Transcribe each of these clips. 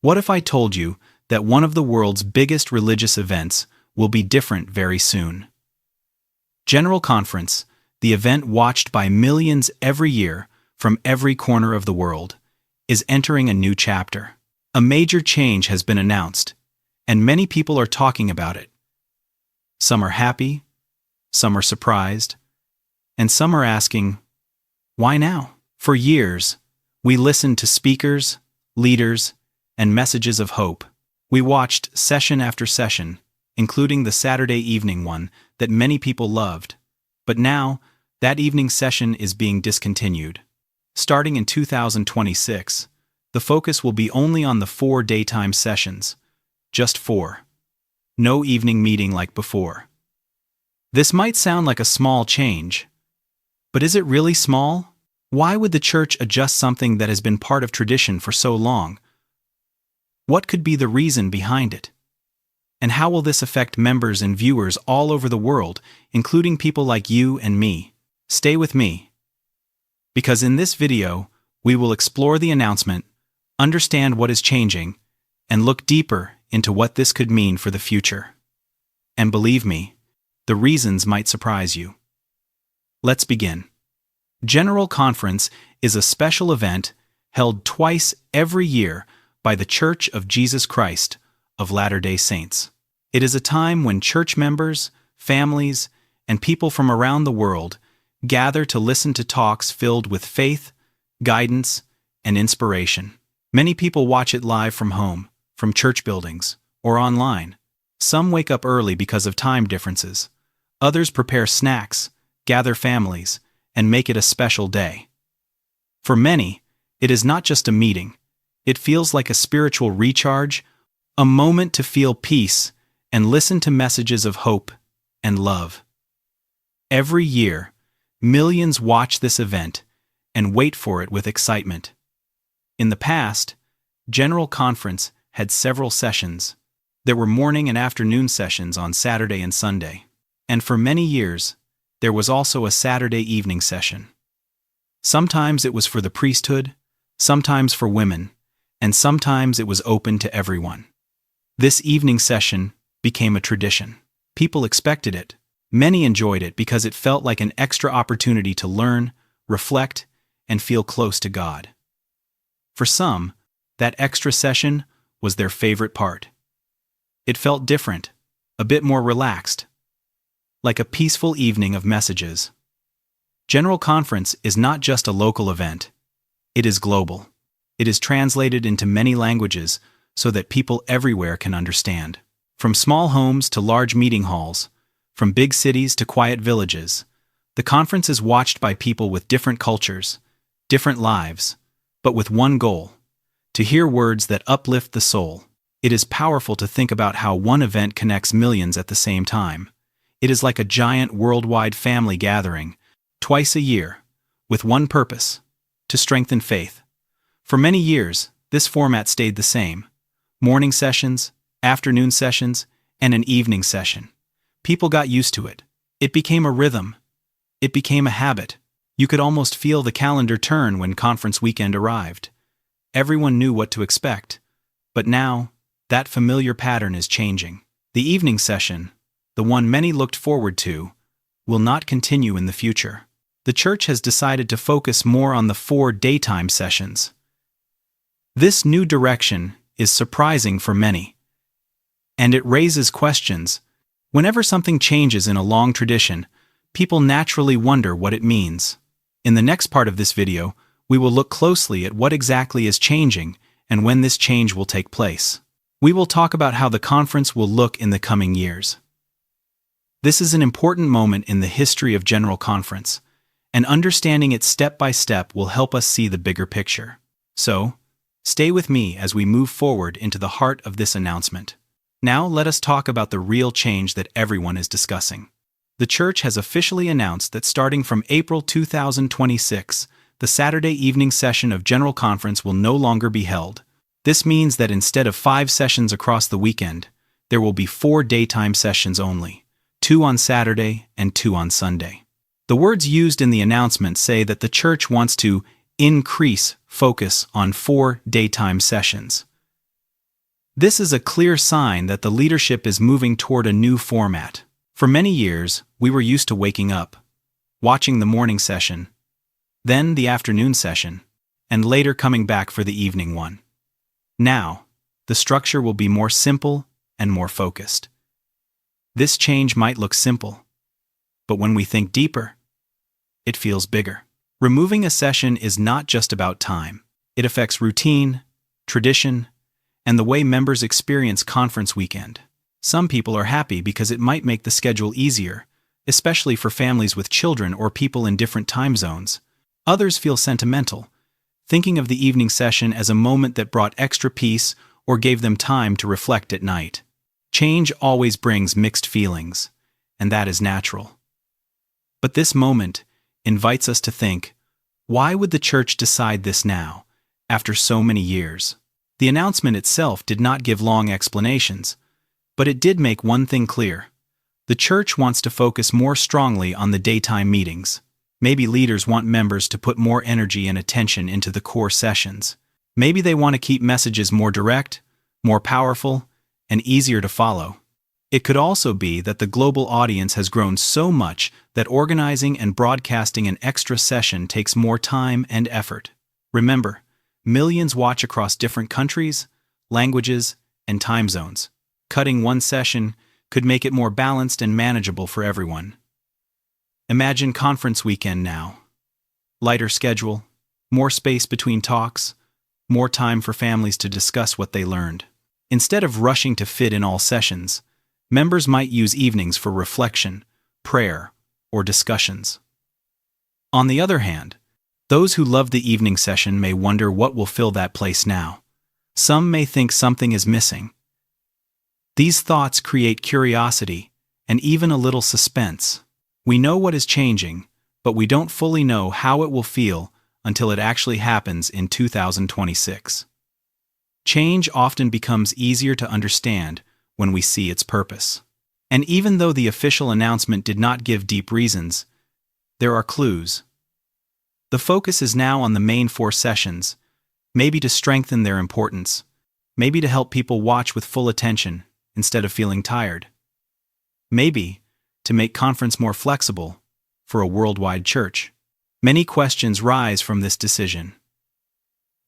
What if I told you that one of the world's biggest religious events will be different very soon? General Conference, the event watched by millions every year from every corner of the world, is entering a new chapter. A major change has been announced, and many people are talking about it. Some are happy, some are surprised, and some are asking, why now? For years, we listened to speakers, leaders, and messages of hope. We watched session after session, including the Saturday evening one that many people loved. But now, that evening session is being discontinued. Starting in 2026, the focus will be only on the 4 daytime sessions. Just 4. No evening meeting like before. This might sound like a small change, but is it really small? Why would the church adjust something that has been part of tradition for so long? What could be the reason behind it? And how will this affect members and viewers all over the world, including people like you and me? Stay with me, because in this video, we will explore the announcement, understand what is changing, and look deeper into what this could mean for the future. And believe me, the reasons might surprise you. Let's begin. General Conference is a special event held twice every year by the Church of Jesus Christ of Latter-day Saints. It is a time when church members, families, and people from around the world gather to listen to talks filled with faith, guidance, and inspiration. Many people watch it live from home, from church buildings, or online. Some wake up early because of time differences. Others prepare snacks, gather families, and make it a special day. For many, it is not just a meeting. It feels like a spiritual recharge, a moment to feel peace and listen to messages of hope and love. Every year, millions watch this event and wait for it with excitement. In the past, General Conference had several sessions. There were morning and afternoon sessions on Saturday and Sunday. And for many years, there was also a Saturday evening session. Sometimes it was for the priesthood, sometimes for women, and sometimes it was open to everyone. This evening session became a tradition. People expected it. Many enjoyed it because it felt like an extra opportunity to learn, reflect, and feel close to God. For some, that extra session was their favorite part. It felt different, a bit more relaxed, like a peaceful evening of messages. General Conference is not just a local event. It is global. It is translated into many languages so that people everywhere can understand. From small homes to large meeting halls, from big cities to quiet villages, the conference is watched by people with different cultures, different lives, but with one goal: to hear words that uplift the soul. It is powerful to think about how one event connects millions at the same time. It is like a giant worldwide family gathering, twice a year, with one purpose: to strengthen faith. For many years, this format stayed the same: morning sessions, afternoon sessions, and an evening session. People got used to it. It became a rhythm. It became a habit. You could almost feel the calendar turn when conference weekend arrived. Everyone knew what to expect. But now, that familiar pattern is changing. The evening session, the one many looked forward to, will not continue in the future. The church has decided to focus more on the 4 daytime sessions. This new direction is surprising for many, and it raises questions. Whenever something changes in a long tradition, people naturally wonder what it means. In the next part of this video, we will look closely at what exactly is changing and when this change will take place. We will talk about how the conference will look in the coming years. This is an important moment in the history of General Conference, and understanding it step by step will help us see the bigger picture. So, stay with me as we move forward into the heart of this announcement. Now let us talk about the real change that everyone is discussing. The church has officially announced that starting from April 2026, the Saturday evening session of General Conference will no longer be held. This means that instead of 5 sessions across the weekend, there will be 4 daytime sessions only, 2 on Saturday and 2 on Sunday. The words used in the announcement say that the church wants to increase focus on 4 daytime sessions. This is a clear sign that the leadership is moving toward a new format. For many years, we were used to waking up, watching the morning session, then the afternoon session, and later coming back for the evening one. Now, the structure will be more simple and more focused. This change might look simple, but when we think deeper, it feels bigger. Removing a session is not just about time. It affects routine, tradition, and the way members experience conference weekend. Some people are happy because it might make the schedule easier, especially for families with children or people in different time zones. Others feel sentimental, thinking of the evening session as a moment that brought extra peace or gave them time to reflect at night. Change always brings mixed feelings, and that is natural. But this moment invites us to think, why would the church decide this now, after so many years? The announcement itself did not give long explanations, but it did make one thing clear. The church wants to focus more strongly on the daytime meetings. Maybe leaders want members to put more energy and attention into the core sessions. Maybe they want to keep messages more direct, more powerful, and easier to follow. It could also be that the global audience has grown so much that organizing and broadcasting an extra session takes more time and effort. Remember, millions watch across different countries, languages, and time zones. Cutting one session could make it more balanced and manageable for everyone. Imagine conference weekend now. Lighter schedule, more space between talks, more time for families to discuss what they learned. Instead of rushing to fit in all sessions, members might use evenings for reflection, prayer, or discussions. On the other hand, those who love the evening session may wonder what will fill that place now. Some may think something is missing. These thoughts create curiosity and even a little suspense. We know what is changing, but we don't fully know how it will feel until it actually happens in 2026. Change often becomes easier to understand when we see its purpose. And even though the official announcement did not give deep reasons, there are clues. The focus is now on the main 4 sessions, maybe to strengthen their importance, maybe to help people watch with full attention instead of feeling tired, maybe to make conference more flexible for a worldwide church. Many questions rise from this decision.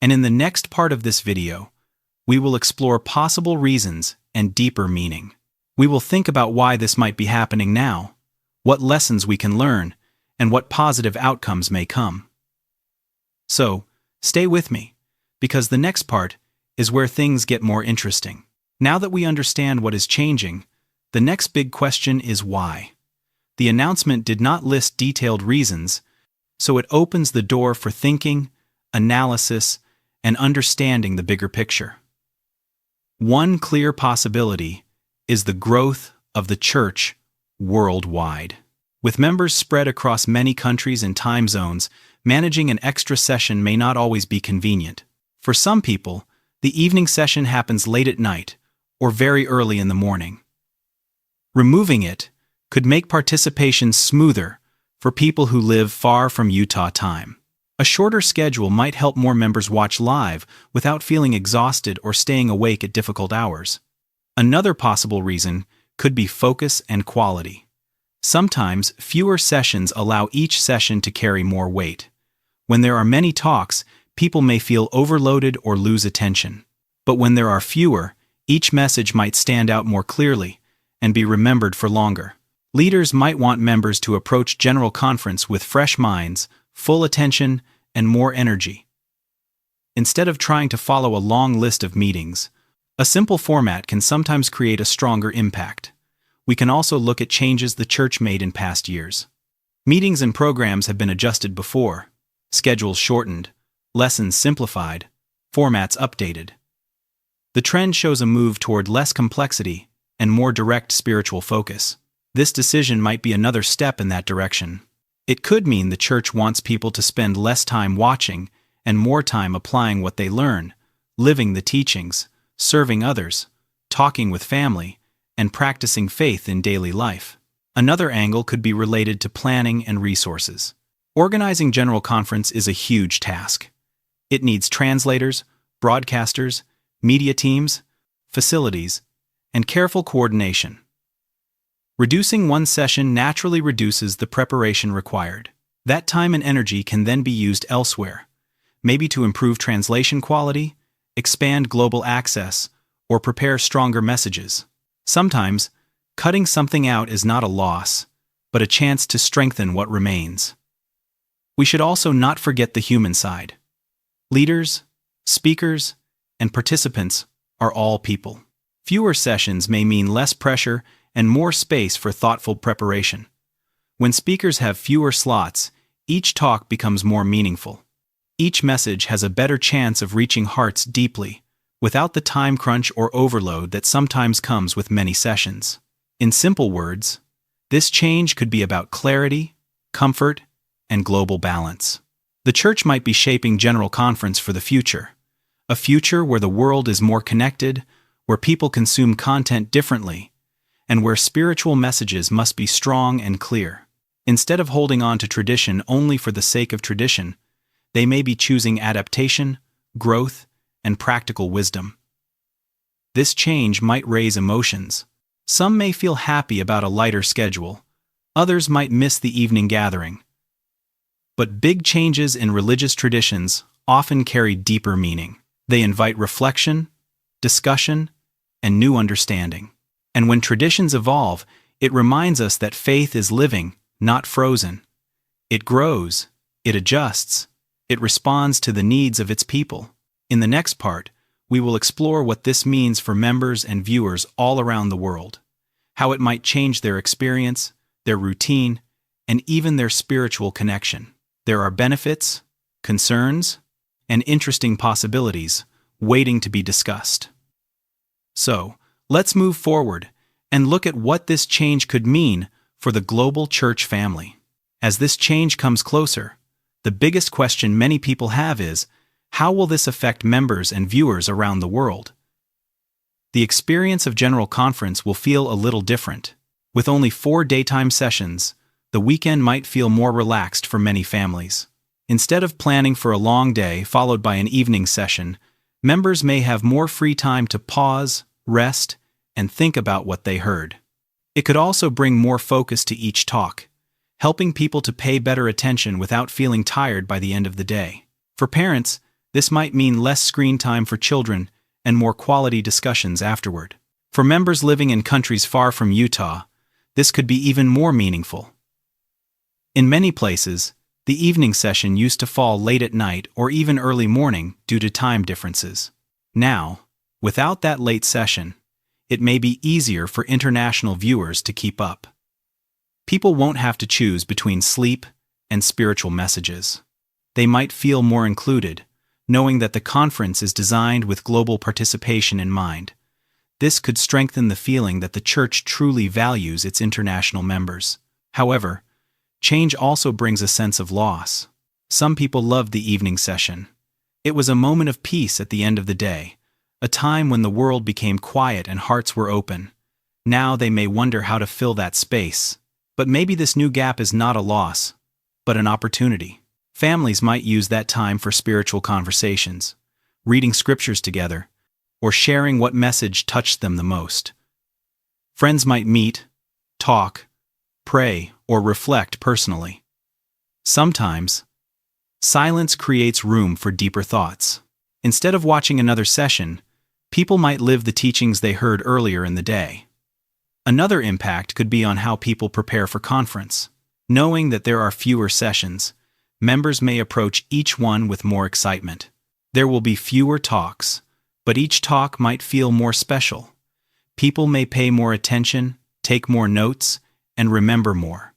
And in the next part of this video, we will explore possible reasons and deeper meaning. We will think about why this might be happening now, what lessons we can learn, and what positive outcomes may come. So, stay with me, because the next part is where things get more interesting. Now that we understand what is changing, the next big question is why. The announcement did not list detailed reasons, so it opens the door for thinking, analysis, and understanding the bigger picture. One clear possibility is the growth of the church worldwide. With members spread across many countries and time zones, managing an extra session may not always be convenient. For some people, the evening session happens late at night or very early in the morning. Removing it could make participation smoother for people who live far from Utah time. A shorter schedule might help more members watch live without feeling exhausted or staying awake at difficult hours. Another possible reason could be focus and quality. Sometimes fewer sessions allow each session to carry more weight. When there are many talks, people may feel overloaded or lose attention. But when there are fewer, each message might stand out more clearly and be remembered for longer. Leaders might want members to approach General Conference with fresh minds, full attention, and more energy. Instead of trying to follow a long list of meetings, a simple format can sometimes create a stronger impact. We can also look at changes the church made in past years. Meetings and programs have been adjusted before, schedules shortened, lessons simplified, formats updated. The trend shows a move toward less complexity and more direct spiritual focus. This decision might be another step in that direction. It could mean the church wants people to spend less time watching and more time applying what they learn, living the teachings, serving others, talking with family, and practicing faith in daily life. Another angle could be related to planning and resources. Organizing General Conference is a huge task. It needs translators, broadcasters, media teams, facilities, and careful coordination. Reducing one session naturally reduces the preparation required. That time and energy can then be used elsewhere, maybe to improve translation quality, expand global access, or prepare stronger messages. Sometimes, cutting something out is not a loss, but a chance to strengthen what remains. We should also not forget the human side. Leaders, speakers, and participants are all people. Fewer sessions may mean less pressure and more space for thoughtful preparation. When speakers have fewer slots, each talk becomes more meaningful. Each message has a better chance of reaching hearts deeply, without the time crunch or overload that sometimes comes with many sessions. In simple words, this change could be about clarity, comfort, and global balance. The church might be shaping General Conference for the future, a future where the world is more connected, where people consume content differently, and where spiritual messages must be strong and clear. Instead of holding on to tradition only for the sake of tradition, they may be choosing adaptation, growth, and practical wisdom. This change might raise emotions. Some may feel happy about a lighter schedule, others might miss the evening gathering. But big changes in religious traditions often carry deeper meaning. They invite reflection, discussion, and new understanding. And when traditions evolve, it reminds us that faith is living, not frozen. It grows, it adjusts, it responds to the needs of its people. In the next part, we will explore what this means for members and viewers all around the world, how it might change their experience, their routine, and even their spiritual connection. There are benefits, concerns, and interesting possibilities waiting to be discussed. So, let's move forward and look at what this change could mean for the global church family. As this change comes closer, the biggest question many people have is, how will this affect members and viewers around the world? The experience of General Conference will feel a little different. With only 4 daytime sessions, the weekend might feel more relaxed for many families. Instead of planning for a long day followed by an evening session, members may have more free time to pause, rest, and think about what they heard. It could also bring more focus to each talk, helping people to pay better attention without feeling tired by the end of the day. For parents, this might mean less screen time for children and more quality discussions afterward. For members living in countries far from Utah, this could be even more meaningful. In many places, the evening session used to fall late at night or even early morning due to time differences. Now, without that late session, it may be easier for international viewers to keep up. People won't have to choose between sleep and spiritual messages. They might feel more included, knowing that the conference is designed with global participation in mind. This could strengthen the feeling that the church truly values its international members. However, change also brings a sense of loss. Some people loved the evening session. It was a moment of peace at the end of the day, a time when the world became quiet and hearts were open. Now they may wonder how to fill that space. But maybe this new gap is not a loss, but an opportunity. Families might use that time for spiritual conversations, reading scriptures together, or sharing what message touched them the most. Friends might meet, talk, pray, or reflect personally. Sometimes, silence creates room for deeper thoughts. Instead of watching another session, people might live the teachings they heard earlier in the day. Another impact could be on how people prepare for conference. Knowing that there are fewer sessions, members may approach each one with more excitement. There will be fewer talks, but each talk might feel more special. People may pay more attention, take more notes, and remember more.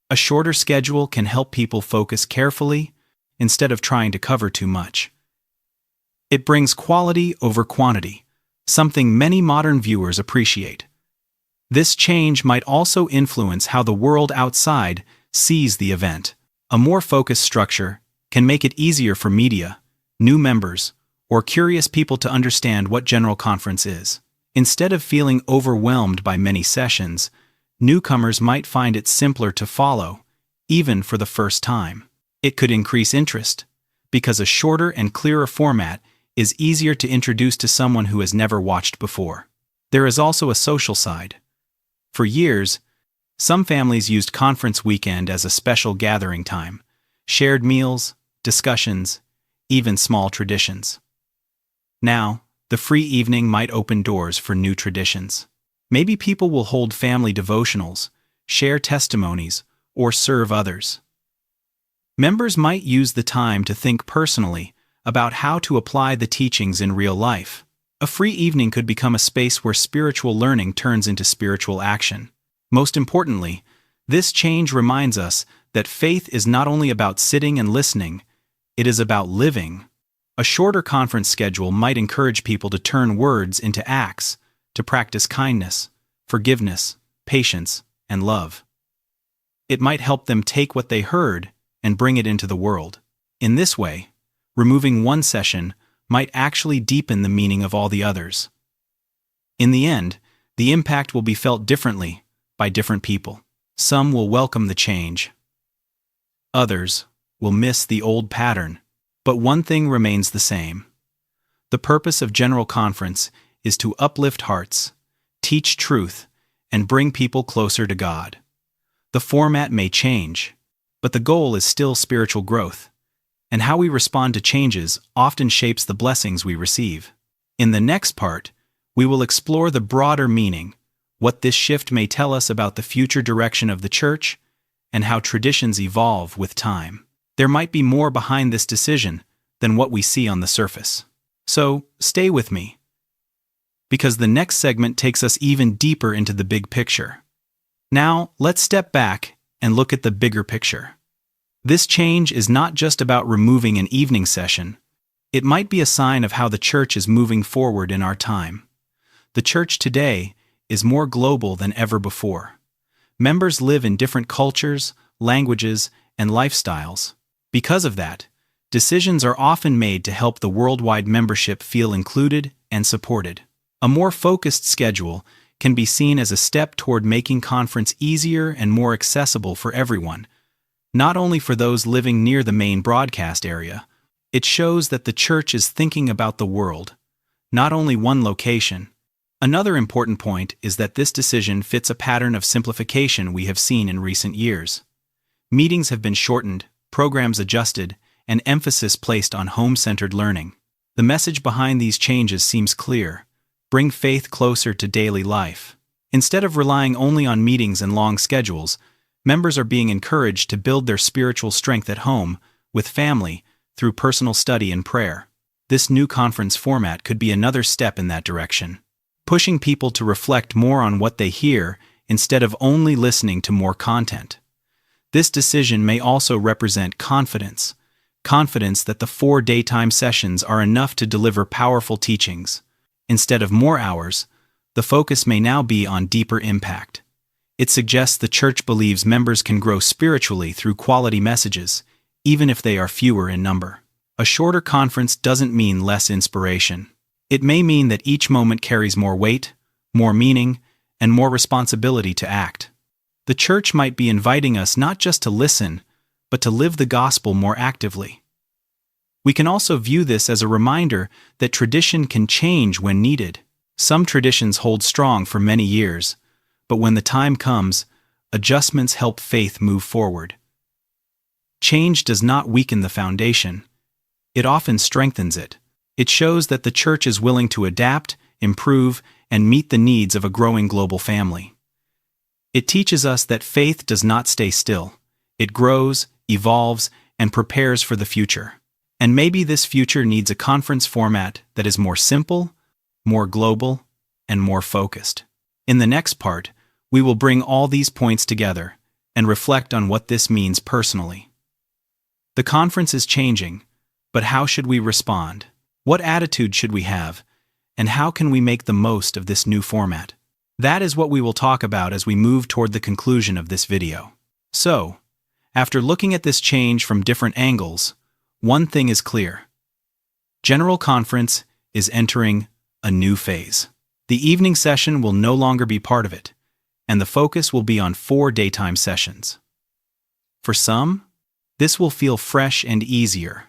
A shorter schedule can help people focus carefully instead of trying to cover too much. It brings quality over quantity, something many modern viewers appreciate. This change might also influence how the world outside sees the event. A more focused structure can make it easier for media, new members, or curious people to understand what General Conference is. Instead of feeling overwhelmed by many sessions, newcomers might find it simpler to follow, even for the first time. It could increase interest, because a shorter and clearer format is easier to introduce to someone who has never watched before. There is also a social side. For years, some families used conference weekend as a special gathering time, shared meals, discussions, even small traditions. Now, the free evening might open doors for new traditions. Maybe people will hold family devotionals, share testimonies, or serve others. Members might use the time to think personally about how to apply the teachings in real life. A free evening could become a space where spiritual learning turns into spiritual action. Most importantly, this change reminds us that faith is not only about sitting and listening, it is about living. A shorter conference schedule might encourage people to turn words into acts, to practice kindness, forgiveness, patience, and love. It might help them take what they heard and bring it into the world. In this way, removing one session might actually deepen the meaning of all the others. In the end, the impact will be felt differently by different people. Some will welcome the change. Others will miss the old pattern. But one thing remains the same. The purpose of General Conference is to uplift hearts, teach truth, and bring people closer to God. The format may change, but the goal is still spiritual growth, and how we respond to changes often shapes the blessings we receive. In the next part, we will explore the broader meaning, what this shift may tell us about the future direction of the church, and how traditions evolve with time. There might be more behind this decision than what we see on the surface. So, stay with me, because the next segment takes us even deeper into the big picture. Now, let's step back and look at the bigger picture. This change is not just about removing an evening session. It might be a sign of how the church is moving forward in our time. The church today is more global than ever before. Members live in different cultures, languages, and lifestyles. Because of that, decisions are often made to help the worldwide membership feel included and supported. A more focused schedule can be seen as a step toward making conference easier and more accessible for everyone, not only for those living near the main broadcast area. It shows that the church is thinking about the world, not only one location. Another important point is that this decision fits a pattern of simplification we have seen in recent years. Meetings have been shortened, programs adjusted, and emphasis placed on home-centered learning. The message behind these changes seems clear: bring faith closer to daily life. Instead of relying only on meetings and long schedules, members are being encouraged to build their spiritual strength at home, with family, through personal study and prayer. This new conference format could be another step in that direction, pushing people to reflect more on what they hear instead of only listening to more content. This decision may also represent confidence that the 4 daytime sessions are enough to deliver powerful teachings. Instead of more hours, the focus may now be on deeper impact. It suggests the church believes members can grow spiritually through quality messages, even if they are fewer in number. A shorter conference doesn't mean less inspiration. It may mean that each moment carries more weight, more meaning, and more responsibility to act. The church might be inviting us not just to listen, but to live the gospel more actively. We can also view this as a reminder that tradition can change when needed. Some traditions hold strong for many years, but when the time comes, adjustments help faith move forward. Change does not weaken the foundation. It often strengthens it. It shows that the church is willing to adapt, improve, and meet the needs of a growing global family. It teaches us that faith does not stay still. It grows, evolves, and prepares for the future. And maybe this future needs a conference format that is more simple, more global, and more focused. In the next part, we will bring all these points together and reflect on what this means personally. The conference is changing, but how should we respond? What attitude should we have? And how can we make the most of this new format? That is what we will talk about as we move toward the conclusion of this video. So, after looking at this change from different angles, one thing is clear. General Conference is entering a new phase. The evening session will no longer be part of it, and the focus will be on 4 daytime sessions. For some, this will feel fresh and easier.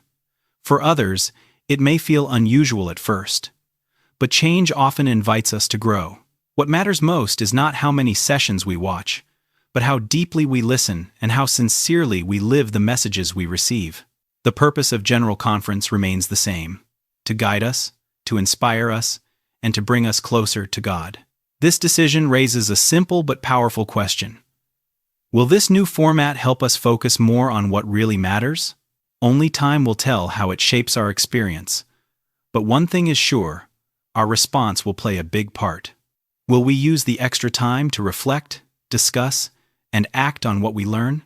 For others, It may feel unusual at first, but change often invites us to grow. What matters most is not how many sessions we watch, but how deeply we listen and how sincerely we live the messages we receive. The purpose of General Conference remains the same: to guide us, to inspire us, and to bring us closer to God. This decision raises a simple but powerful question. Will this new format help us focus more on what really matters? Only time will tell how it shapes our experience. But one thing is sure: our response will play a big part. Will we use the extra time to reflect, discuss, and act on what we learn?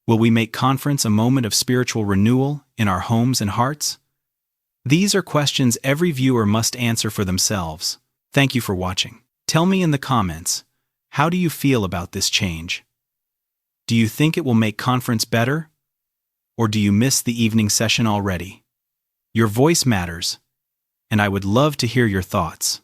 Will we make conference a moment of spiritual renewal in our homes and hearts? These are questions every viewer must answer for themselves. Thank you for watching. Tell me in the comments, how do you feel about this change? Do you think it will make conference better? Or do you miss the evening session already? Your voice matters, and I would love to hear your thoughts.